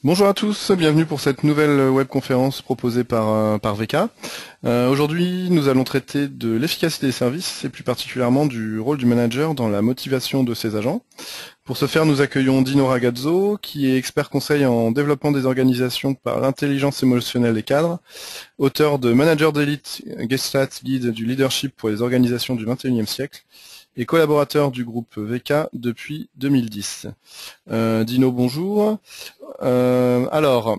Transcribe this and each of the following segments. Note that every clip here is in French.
Bonjour à tous, bienvenue pour cette nouvelle webconférence proposée par VK. Aujourd'hui, nous allons traiter de l'efficacité des services et plus particulièrement du rôle du manager dans la motivation de ses agents. Pour ce faire, nous accueillons Dino Ragazzo, qui est expert conseil en développement des organisations par l'intelligence émotionnelle des cadres, auteur de Manager d'élite, Gestalt Guide du leadership pour les organisations du XXIe siècle, et collaborateur du groupe VK depuis 2010. Dino, bonjour. Avant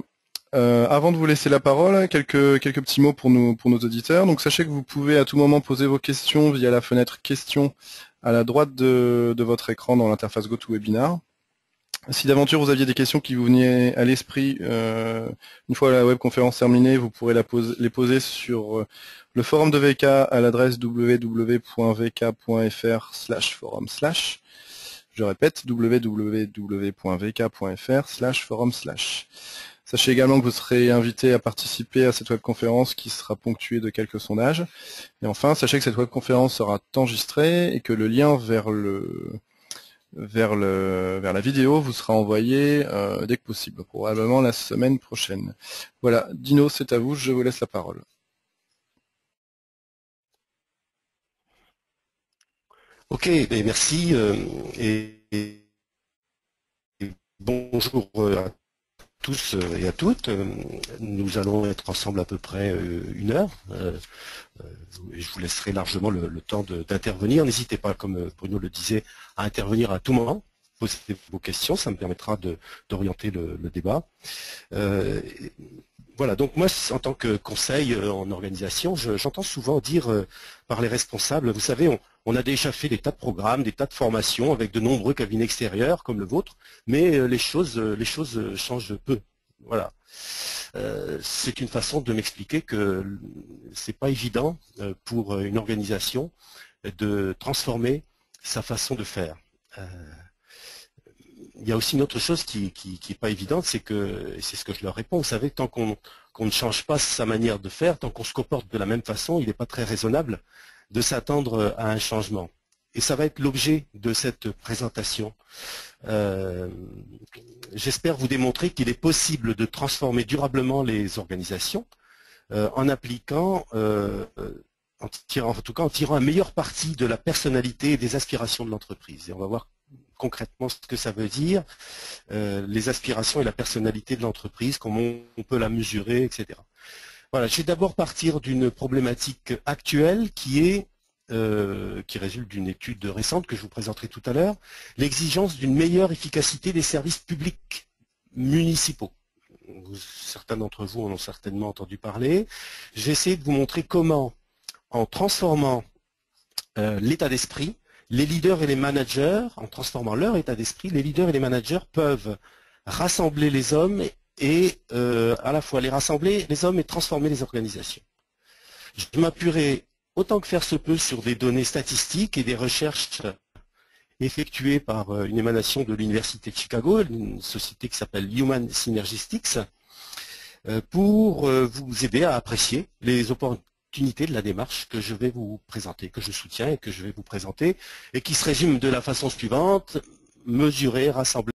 de vous laisser la parole, quelques petits mots pour nos auditeurs. Donc sachez que vous pouvez à tout moment poser vos questions via la fenêtre questions à la droite de votre écran dans l'interface GoToWebinar. Si d'aventure vous aviez des questions qui vous venaient à l'esprit une fois la webconférence terminée, vous pourrez les poser sur le forum de VK à l'adresse www.vk.fr/forum/. Je répète, www.vk.fr/forum/. Sachez également que vous serez invité à participer à cette webconférence qui sera ponctuée de quelques sondages. Et enfin, sachez que cette webconférence sera enregistrée et que le lien vers la vidéo vous sera envoyé dès que possible, probablement la semaine prochaine. Voilà, Dino, c'est à vous, je vous laisse la parole. Ok, merci et bonjour à tous et à toutes. Nous allons être ensemble à peu près 1 heure. Je vous laisserai largement le temps d'intervenir. N'hésitez pas, comme Bruno le disait, à intervenir à tout moment. Posez vos questions, ça me permettra d'orienter le débat. Voilà, donc moi, en tant que conseil en organisation, j'entends souvent dire par les responsables, vous savez, on a déjà fait des tas de programmes, des tas de formations avec de nombreux cabinets extérieurs comme le vôtre, mais les choses changent peu. Voilà. C'est une façon de m'expliquer que c'est pas évident pour une organisation de transformer sa façon de faire. Il y a aussi une autre chose qui est pas évidente, c'est que, et c'est ce que je leur réponds, vous savez, tant qu'on ne change pas sa manière de faire, tant qu'on se comporte de la même façon, il n'est pas très raisonnable de s'attendre à un changement. Et ça va être l'objet de cette présentation. J'espère vous démontrer qu'il est possible de transformer durablement les organisations en appliquant, en tirant un meilleur parti de la personnalité et des aspirations de l'entreprise. Et on va voir concrètement ce que ça veut dire, les aspirations et la personnalité de l'entreprise, comment on peut la mesurer, etc. Voilà, je vais d'abord partir d'une problématique actuelle qui résulte d'une étude récente que je vous présenterai tout à l'heure, l'exigence d'une meilleure efficacité des services publics municipaux. Certains d'entre vous en ont certainement entendu parler. J'ai essayé de vous montrer comment, en transformant l'état d'esprit, les leaders et les managers, en transformant leur état d'esprit, les leaders et les managers peuvent rassembler les hommes et à la fois les rassembler, les hommes, et transformer les organisations. Je m'appuierai autant que faire se peut sur des données statistiques et des recherches effectuées par une émanation de l'Université de Chicago, une société qui s'appelle Human Synergistics, pour vous aider à apprécier les opportunités de la démarche que je vais vous présenter, que je soutiens et que je vais vous présenter, et qui se résume de la façon suivante: mesurer, rassembler,